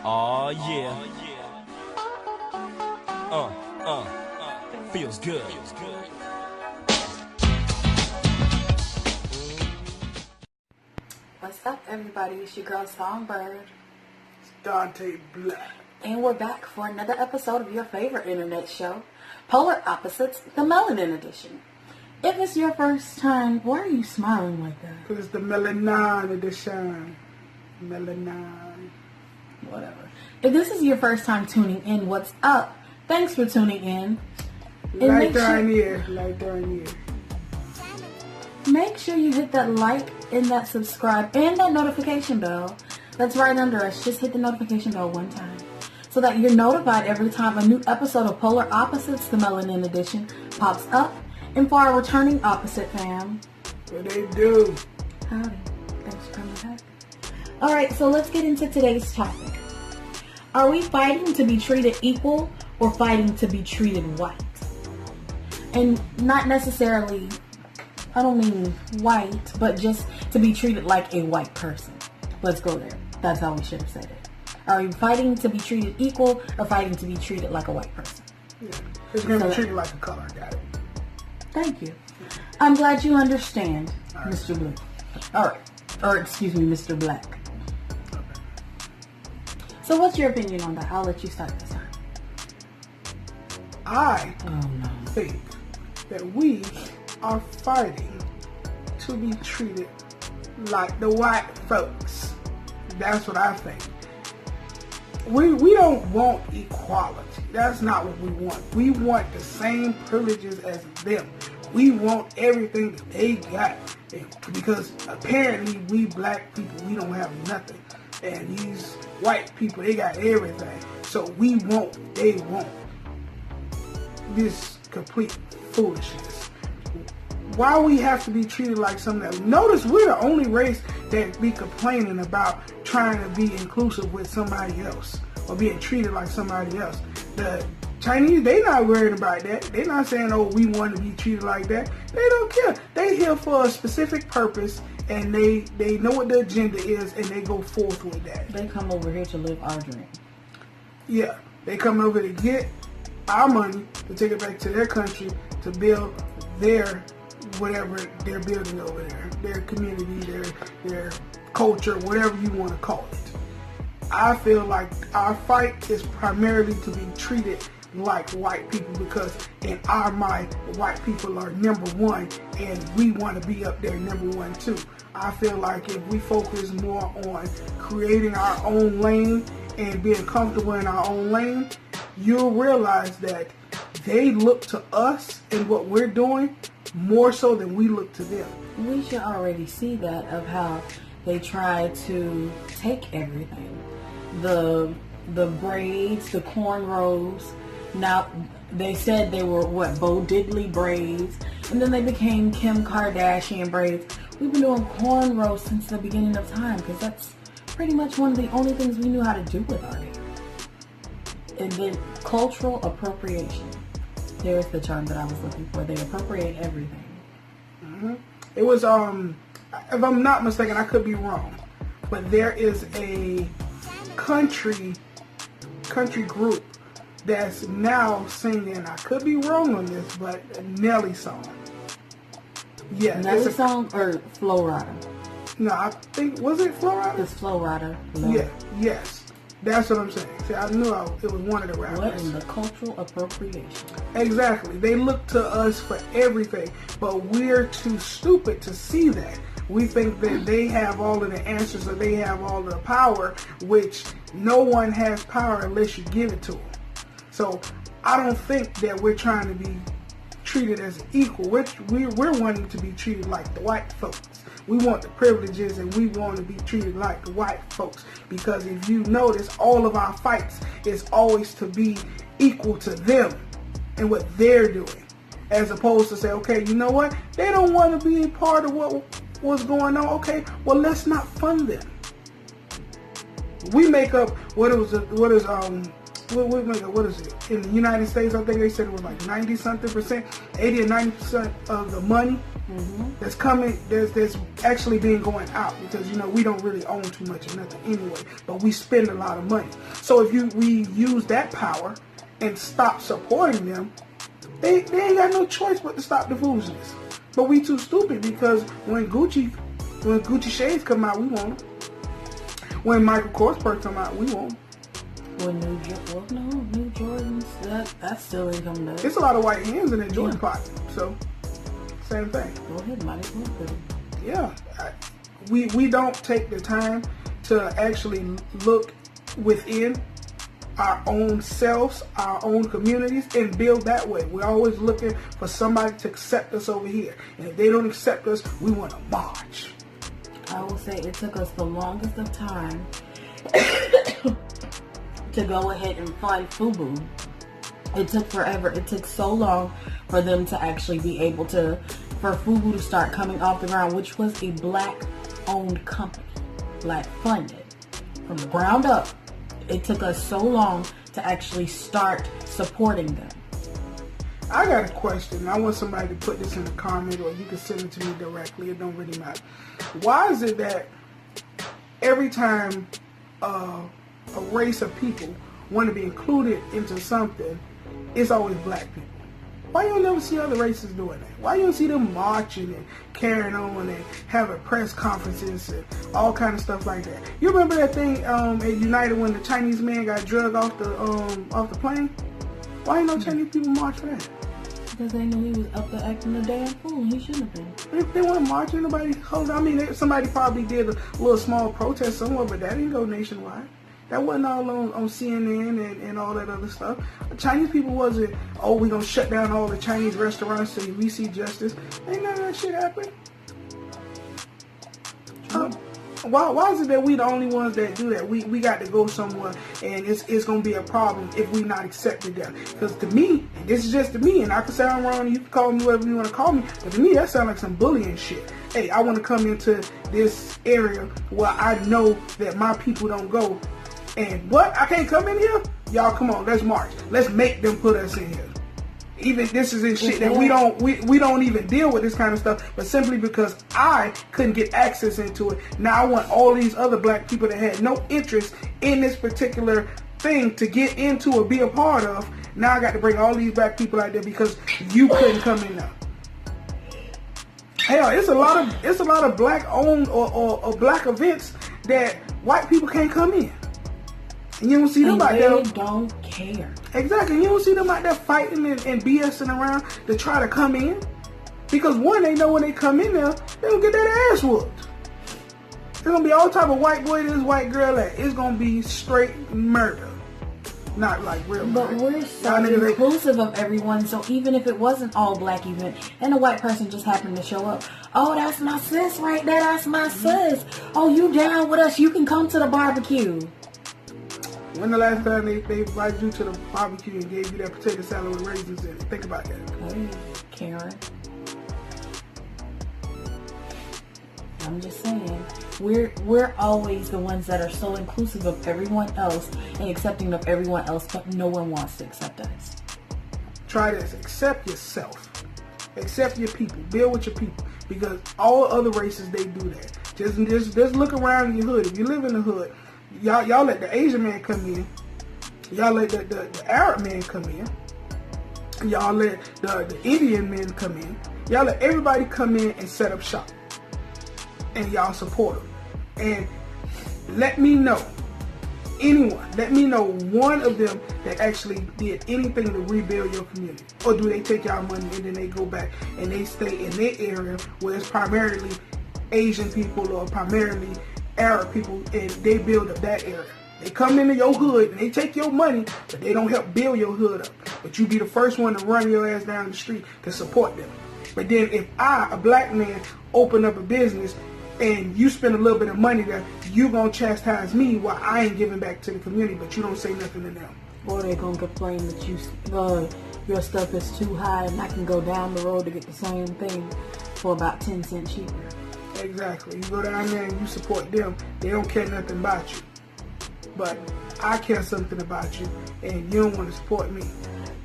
Oh yeah. Feels good. What's up, everybody? It's your girl Songbird. It's Dante Black. And we're back for another episode of your favorite internet show, Polar Opposites, the Melanin Edition. If it's your first time, why are you smiling like that? Because it's the Melanin edition. Melanin. Whatever. If this is your first time tuning in, what's up? Thanks for tuning in. Like during here. Make sure you hit that like and that subscribe and that notification bell that's right under us. Just hit the notification bell one time so that you're notified every time a new episode of Polar Opposites, the Melanin Edition, pops up. And for our returning opposite fam, what they do? Howdy. Thanks for coming back. Alright, so let's get into today's topic. Are we fighting to be treated equal or fighting to be treated white? And not necessarily, I don't mean white, but just to be treated like a white person. Let's go there. That's how we should have said it. Are we fighting to be treated equal or fighting to be treated like a white person? Yeah, it's going to be treated like a color. Got it. Thank you. I'm glad you understand, right. Mr. Blue. Alright. Or excuse me, Mr. Black. Okay. So what's your opinion on that? I'll let you start this time. I think that we are fighting to be treated like the white folks. That's what I think. We don't want equality. That's not what we want. We want the same privileges as them. We want everything that they got. Because apparently we black people, we don't have nothing. And these white people, they got everything. So we want what they want. This complete foolishness. Why we have to be treated like something else? Notice we're the only race that be complaining about trying to be inclusive with somebody else or being treated like somebody else. The Chinese, they not worried about that. They're not saying, oh, we want to be treated like that. They don't care. They here for a specific purpose and they know what the agenda is and they go forth with that. They come over here to live our dream. Yeah, they come over to get our money to take it back to their country to build their whatever they're building over there, their community, their culture, whatever you want to call it. I feel like our fight is primarily to be treated like white people because in our mind, white people are number one and we want to be up there number one too. I feel like if we focus more on creating our own lane and being comfortable in our own lane, you'll realize that they look to us and what we're doing more so than we look to them. We should already see that of how they try to take everything. The braids, the cornrows. Now, they said they were, Bo Diddley braids. And then they became Kim Kardashian braids. We've been doing cornrows since the beginning of time because that's pretty much one of the only things we knew how to do with our hair. And then cultural appropriation. There's the term that I was looking for. They appropriate everything. Mm-hmm. It was, if I'm not mistaken, I could be wrong, but there is a country group that's now singing, I could be wrong on this, but a Nelly song. Yeah, Nelly song or Flo Rida? No, I think, was it Flo Rida? It's Flo Rida. Yeah, yes. That's what I'm saying. See, I knew it was one of the rappers. What in the cultural appropriation? Exactly. They look to us for everything, but we're too stupid to see that. We think that they have all of the answers or they have all of the power, which no one has power unless you give it to them. So I don't think that we're trying to be treated as equal. We're wanting to be treated like the white folks. We want the privileges and we want to be treated like the white folks. Because if you notice, all of our fights is always to be equal to them and what they're doing. As opposed to say, okay, you know what? They don't want to be a part of what's going on. Okay, well, let's not fund them. We make up what is what is it? In the United States, I think they said it was like 90-something%, 80 or 90% of the money that's coming, that's actually being going out, because we don't really own too much of nothing anyway, but we spend a lot of money. So if we use that power and stop supporting them, they ain't got no choice but to stop the foolishness. But we too stupid, because when Gucci shades come out, we want them. When Michael Kors purse come out, we want them. When New Jordans, that's still income though. It's a lot of white hands in that Jordan pocket, so same thing. Go ahead, might as well put it. Yeah, we don't take the time to actually look within our own selves, our own communities, and build that way. We're always looking for somebody to accept us over here, and if they don't accept us, we want to march. I will say it took us the longest of time to go ahead and find FUBU. It took forever. It took so long for them to actually be able for FUBU to start coming off the ground, which was a black-owned company, black-funded. From the ground up, it took us so long to actually start supporting them. I got a question. I want somebody to put this in a comment, or you can send it to me directly. It don't really matter. Why is it that every time a race of people want to be included into something, it's always black people? Why you don't never see other races doing that? Why you don't see them marching and carrying on and having press conferences and all kind of stuff like that? You remember that thing at United when the Chinese man got drugged off the plane? Why ain't no Chinese people march for that? Because they knew he was up there acting a damn fool. He shouldn't have been. If they weren't marching, nobody hold on. I mean, somebody probably did a little small protest somewhere, but that didn't go nationwide. That wasn't all on CNN and all that other stuff. Chinese people wasn't, we're going to shut down all the Chinese restaurants so we see justice. Ain't none of that shit happening. Why is it that we the only ones that do that? We got to go somewhere, and it's going to be a problem if we not accepted that. Because to me, and this is just to me, and I can sound wrong, you can call me whatever you want to call me, but to me that sounds like some bullying shit. Hey, I want to come into this area where I know that my people don't go, and what? I can't come in here? Y'all come on, let's march. Let's make them put us in here. Even this is in shit that we don't even deal with this kind of stuff, but simply because I couldn't get access into it. Now I want all these other black people that had no interest in this particular thing to get into or be a part of. Now I got to bring all these black people out there because you couldn't come in there. Hell, it's a lot of black owned or black events that white people can't come in. And you don't see them out there. They don't care. Exactly. You don't see them out there fighting and BSing around to try to come in. Because one, they know when they come in there, they don't get that ass whooped. There's going to be all type of white boy this, white girl that. It's going to be straight murder. Not like real murder. But we're so inclusive of everyone, so even if it wasn't all black event and a white person just happened to show up, oh, that's my sis right there, that's my sis. Oh, you down with us, you can come to the barbecue. When the last time they invited you to the barbecue and gave you that potato salad with raisins in it? Think about that. Hey, Karen. I'm just saying, we're always the ones that are so inclusive of everyone else and accepting of everyone else, but no one wants to accept us. Try this. Accept yourself. Accept your people. Build with your people. Because all other races, they do that. Just look around in your hood. If you live in the hood, y'all let the Asian man come in. Y'all let the Arab man come in. Y'all let the Indian men come in. Y'all let everybody come in and set up shop. And y'all support them. And let me know, let me know one of them that actually did anything to rebuild your community. Or do they take y'all money and then they go back and they stay in their area where it's primarily Asian people or primarily Arab people, and they build up that area. They come into your hood and they take your money, but they don't help build your hood up. But you be the first one to run your ass down the street to support them. But then if I, a black man, open up a business and you spend a little bit of money there, you gonna chastise me while I ain't giving back to the community, but you don't say nothing to them. Or they gonna complain that your stuff is too high and I can go down the road to get the same thing for about 10 cents cheaper. Exactly. You go down there and you support them, they don't care nothing about you. but I care something about you, and you don't want to support me.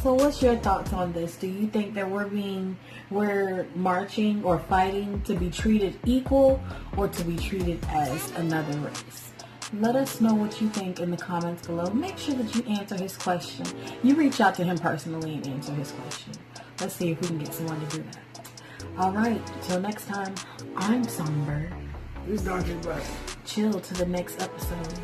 So what's your thoughts on this? Do you think that we're marching or fighting to be treated equal or to be treated as another race? Let us know what you think in the comments below. Make sure that you answer his question. You reach out to him personally and answer his question. Let's see if we can get someone to do that. All right, till next time, I'm Songbird. It's Dr. Black. Chill to the next episode.